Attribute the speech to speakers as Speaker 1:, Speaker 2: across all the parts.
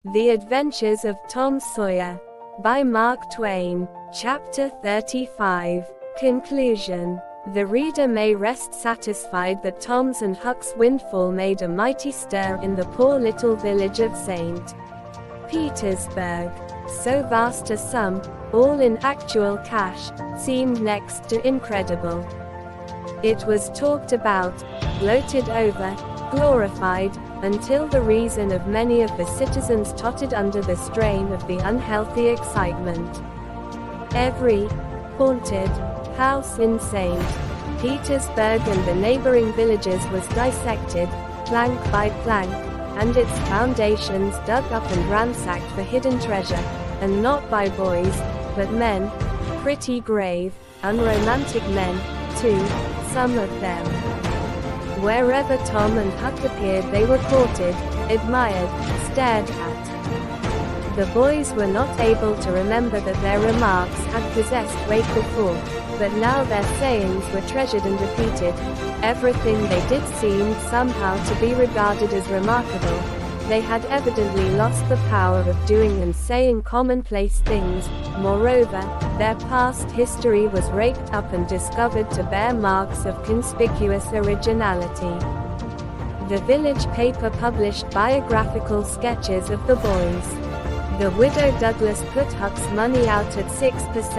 Speaker 1: The Adventures of Tom Sawyer. By Mark Twain. Chapter 35. Conclusion. The reader may rest satisfied that Tom's and Huck's windfall made a mighty stir in the poor little village of St. Petersburg. So vast a sum, all in actual cash, seemed next to incredible. It was talked about, gloated over, glorified, until the reason of many of the citizens tottered under the strain of the unhealthy excitement. Every haunted house in St. Petersburg and the neighboring villages was dissected, plank by plank, and its foundations dug up and ransacked for hidden treasure, and not by boys, but men, pretty grave, unromantic men, too, some of them. Wherever Tom and Huck appeared they were courted, admired, stared at. The boys were not able to remember that their remarks had possessed weight before, but now their sayings were treasured and repeated. Everything they did seemed somehow to be regarded as remarkable. They had evidently lost the power of doing and saying commonplace things. Moreover, their past history was raked up and discovered to bear marks of conspicuous originality. The village paper published biographical sketches of the boys. The widow Douglas put Huck's money out at 6%,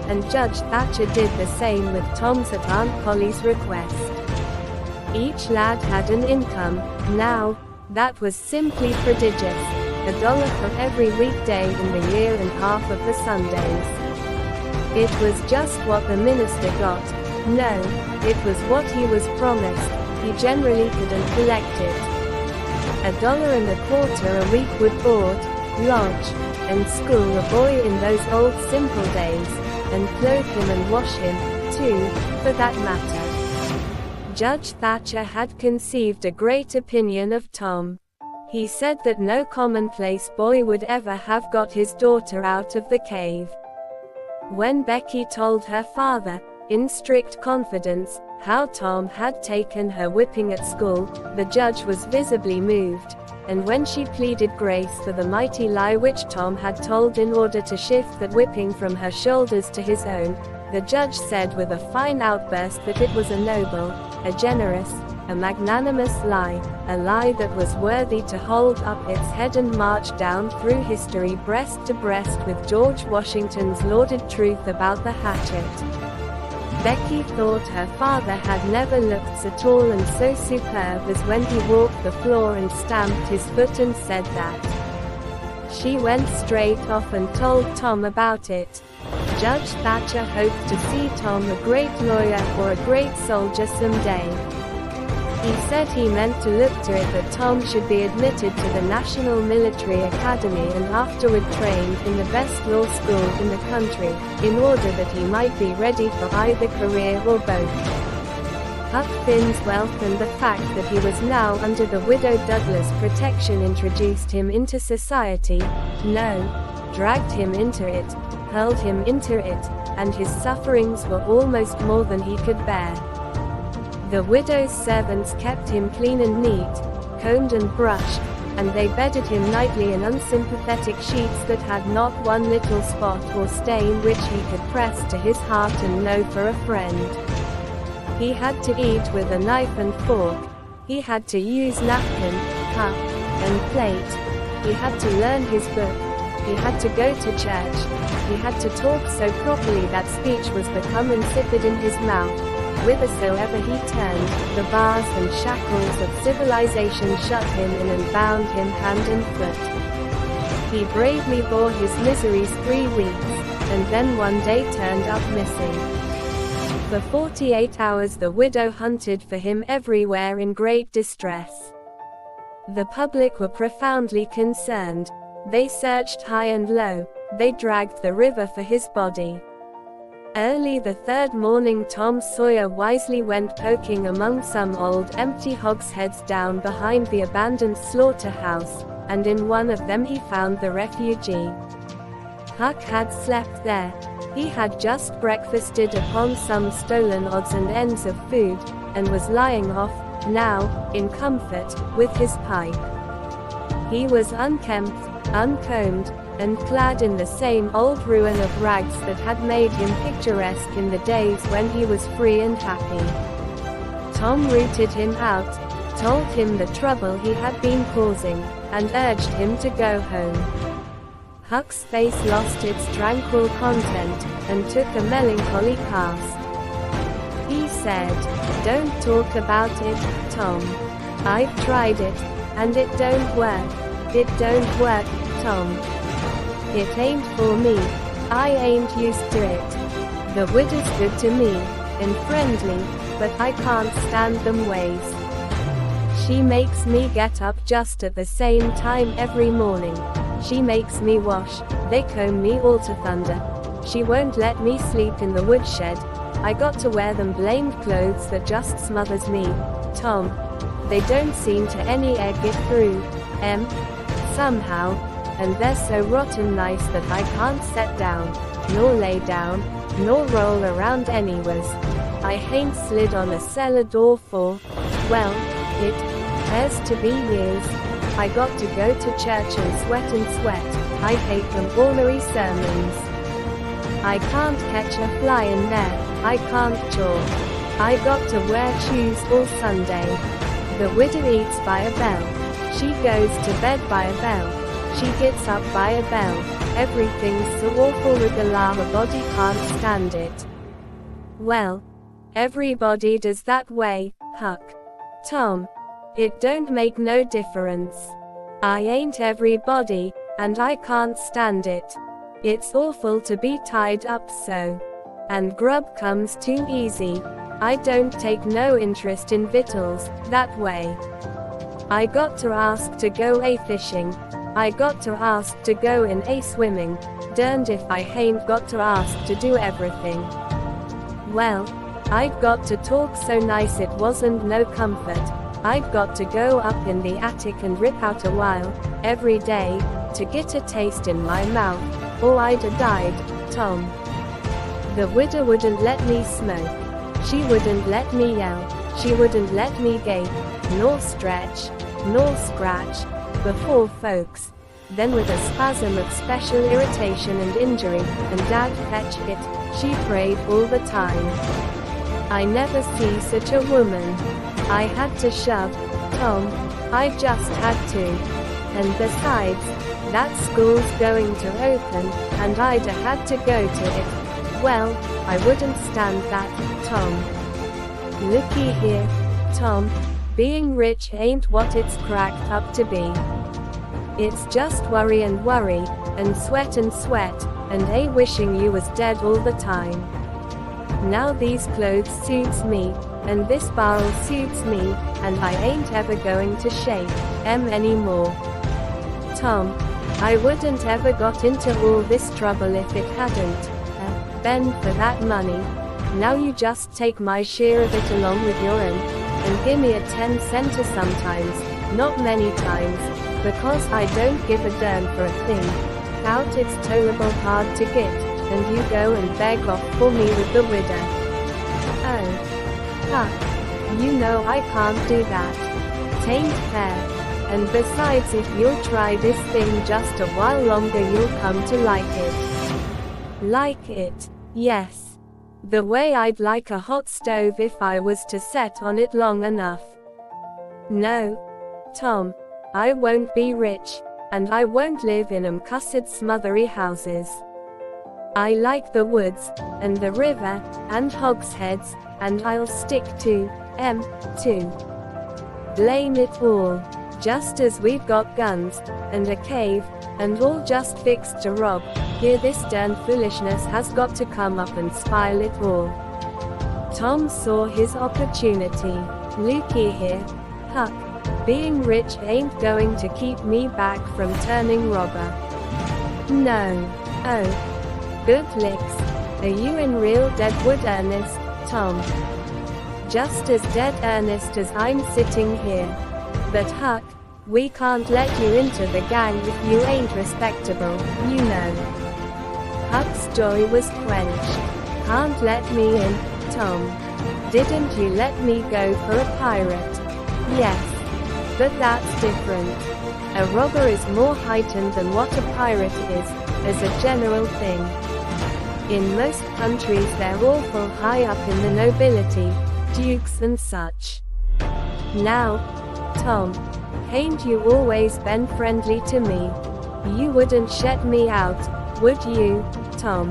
Speaker 1: and Judge Thatcher did the same with Tom's at Aunt Polly's request. Each lad had an income, now, that was simply prodigious. $1 for every weekday in the year and half of the Sundays. It was just what the minister got. No, it was what he was promised. He generally couldn't collect it. $1.25 a week would board, lodge, and school a boy in those old simple days, and clothe him and wash him, too, for that matter. Judge Thatcher had conceived a great opinion of Tom. He said that no commonplace boy would ever have got his daughter out of the cave. When Becky told her father, in strict confidence, how Tom had taken her whipping at school, the judge was visibly moved, and when she pleaded grace for the mighty lie which Tom had told in order to shift that whipping from her shoulders to his own, the judge said with a fine outburst that it was a noble, a generous, a magnanimous lie, a lie that was worthy to hold up its head and march down through history breast to breast with George Washington's lauded truth about the hatchet. Becky thought her father had never looked so tall and so superb as when he walked the floor and stamped his foot and said that. She went straight off and told Tom about it. Judge Thatcher hoped to see Tom a great lawyer or a great soldier someday. He said he meant to look to it that Tom should be admitted to the National Military Academy and afterward trained in the best law school in the country, in order that he might be ready for either career or both. Huck Finn's wealth and the fact that he was now under the widow Douglas' protection introduced him into society, dragged him into it, hurled him into it, and his sufferings were almost more than he could bear. The widow's servants kept him clean and neat, combed and brushed, and they bedded him nightly in unsympathetic sheets that had not one little spot or stain which he could press to his heart and know for a friend. He had to eat with a knife and fork. He had to use napkin, cup, and plate. He had to learn his book. He had to go to church. He had to talk so properly that speech was become insipid in his mouth. Whithersoever he turned, the bars and shackles of civilization shut him in and bound him hand and foot. He bravely bore his miseries 3 weeks, and then one day turned up missing. For 48 hours the widow hunted for him everywhere in great distress. The public were profoundly concerned. They searched high and low. They dragged the river for his body. Early the 3rd morning Tom Sawyer wisely went poking among some old empty hogsheads down behind the abandoned slaughterhouse, and in one of them he found the refugee. Huck had slept there. He had just breakfasted upon some stolen odds and ends of food, and was lying off, now, in comfort, with his pipe. He was unkempt, uncombed, and clad in the same old ruin of rags that had made him picturesque in the days when he was free and happy. Tom rooted him out, told him the trouble he had been causing, and urged him to go home. Huck's face lost its tranquil content, and took a melancholy cast. He said, "Don't talk about it, Tom. I've tried it, and it don't work. It don't work, Tom. It ain't for me. I ain't used to it. The widow's good to me, and friendly, but I can't stand them ways. She makes me get up just at the same time every morning. She makes me wash, they comb me all to thunder. She won't let me sleep in the woodshed. I got to wear them blamed clothes that just smothers me, Tom. They don't seem to any get through, somehow, and they're so rotten nice that I can't set down, nor lay down, nor roll around anywheres. I hain't slid on a cellar door for, well, it has to be years. I got to go to church and sweat. I hate them ornery sermons. I can't catch a fly in there, I can't chaw. I got to wear shoes all Sunday. The widow eats by a bell. She goes to bed by a bell. She gets up by a bell. Everything's so awful regular a body can't stand it. Well, everybody does that way, Huck. Tom. It don't make no difference. I ain't everybody, and I can't stand it. It's awful to be tied up so. And grub comes too easy. I don't take no interest in victuals, that way. I got to ask to go a fishing. I got to ask to go in a swimming. Derned if I hain't got to ask to do everything. Well, I'd got to talk so nice it wasn't no comfort. I'd got to go up in the attic and rip out a while, every day, to get a taste in my mouth, or I'd a died, Tom. The widow wouldn't let me smoke. She wouldn't let me yell. She wouldn't let me gape, nor stretch, nor scratch, before folks. Then with a spasm of special irritation and injury, and Dad fetch it, she prayed all the time. I never see such a woman. I had to shove, Tom. I just had to. And besides, that school's going to open, and I'd a had to go to it. Well, I wouldn't stand that, Tom. Looky here, Tom. Being rich ain't what it's cracked up to be. It's just worry, and sweat, and a wishing you was dead all the time. Now these clothes suits me, and this barrel suits me, and I ain't ever going to shake anymore. Tom, I wouldn't ever got into all this trouble if it hadn't been for that money. Now you just take my share of it along with your own, and give me a 10-center sometimes, not many times, because I don't give a darn for a thing. Out it's tolerable hard to get, and you go and beg off for me with the widow. Oh. Huck. You know I can't do that. Tain't fair. And besides, if you'll try this thing just a while longer, you'll come to like it. Like it? Yes. The way I'd like a hot stove if I was to set on it long enough. No, Tom. I won't be rich, and I won't live in 'em cussed smothery houses. I like the woods, and the river, and hogsheads, and I'll stick to too. Blame it all. Just as we've got guns, and a cave, and all just fixed to rob, here this darn foolishness has got to come up and spoil it all. Tom saw his opportunity. Looky here, Huck. Being rich ain't going to keep me back from turning robber. No. Oh. Good licks. Are you in real deadwood earnest, Tom? Just as dead earnest as I'm sitting here. But Huck, we can't let you into the gang if you ain't respectable, you know. Huck's joy was quenched. Can't let me in, Tom. Didn't you let me go for a pirate? Yes. But that's different. A robber is more heightened than what a pirate is, as a general thing. In most countries they're awful high up in the nobility, dukes and such. Now, Tom, hain't you always been friendly to me? You wouldn't shut me out, would you, Tom?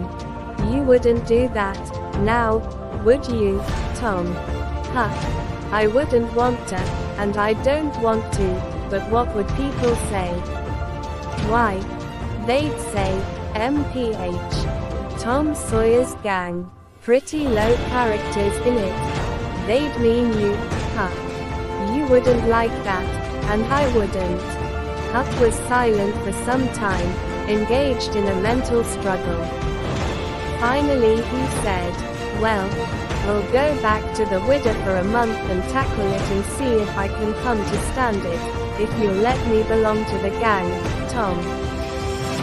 Speaker 1: You wouldn't do that, now, would you, Tom? Huh. I wouldn't want to, and I don't want to, but what would people say? Why? They'd say, MPH. Tom Sawyer's Gang. Pretty low characters in it. They'd mean you, Huck. You wouldn't like that, and I wouldn't. Huck was silent for some time, engaged in a mental struggle. Finally he said, well, we'll go back to the widder for a month and tackle it and see if I can come to stand it, if you'll let me belong to the gang, Tom.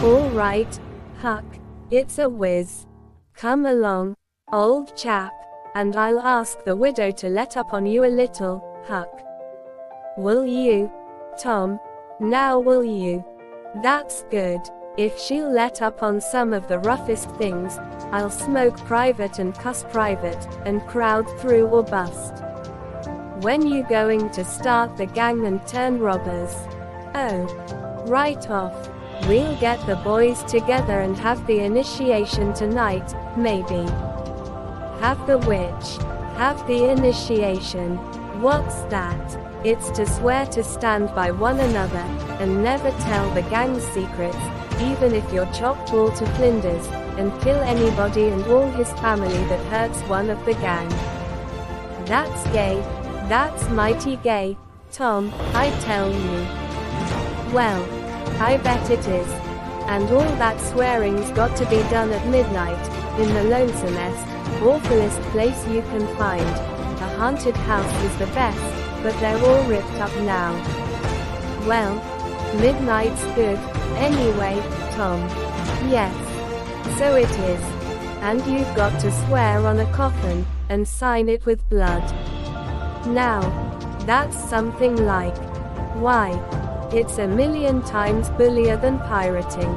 Speaker 1: All right, Huck, it's a whiz. Come along, old chap, and I'll ask the widow to let up on you a little, Huck. Will you, Tom? Now will you? That's good. If she'll let up on some of the roughest things, I'll smoke private and cuss private, and crowd through or bust. When you going to start the gang and turn robbers? Oh, right off. We'll get the boys together and have the initiation tonight, maybe. Have the which? Have the initiation. What's that? It's to swear to stand by one another, and never tell the gang's secrets, even if you're chopped all to flinders, and kill anybody and all his family that hurts one of the gang. That's gay. That's mighty gay, Tom, I tell you. Well, I bet it is. And all that swearing's got to be done at midnight, in the lonesomest, awfulest place you can find. A haunted house is the best, but they're all ripped up now. Well, midnight's good, anyway, Tom. Yes. So it is. And you've got to swear on a coffin, and sign it with blood. Now, that's something like. Why? It's a million times bullier than pirating.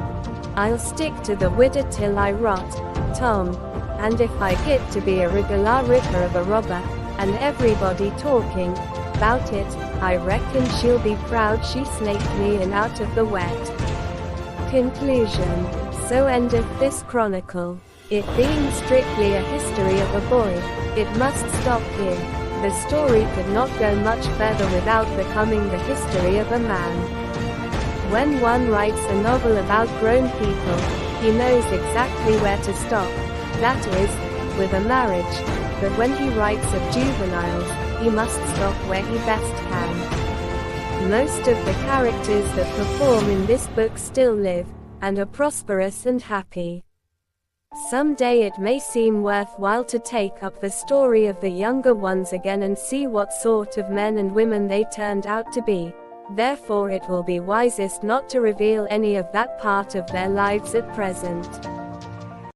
Speaker 1: I'll stick to the widder till I rot, Tom. And if I get to be a regular ripper of a robber, and everybody talking about it, I reckon she'll be proud she snaked me in out of the wet. Conclusion. So endeth this chronicle. It being strictly a history of a boy, it must stop here. The story could not go much further without becoming the history of a man. When one writes a novel about grown people, he knows exactly where to stop, that is, with a marriage, but when he writes of juveniles, he must stop where he best can. Most of the characters that perform in this book still live, and are prosperous and happy. Someday it may seem worthwhile to take up the story of the younger ones again and see what sort of men and women they turned out to be. Therefore it will be wisest not to reveal any of that part of their lives at present.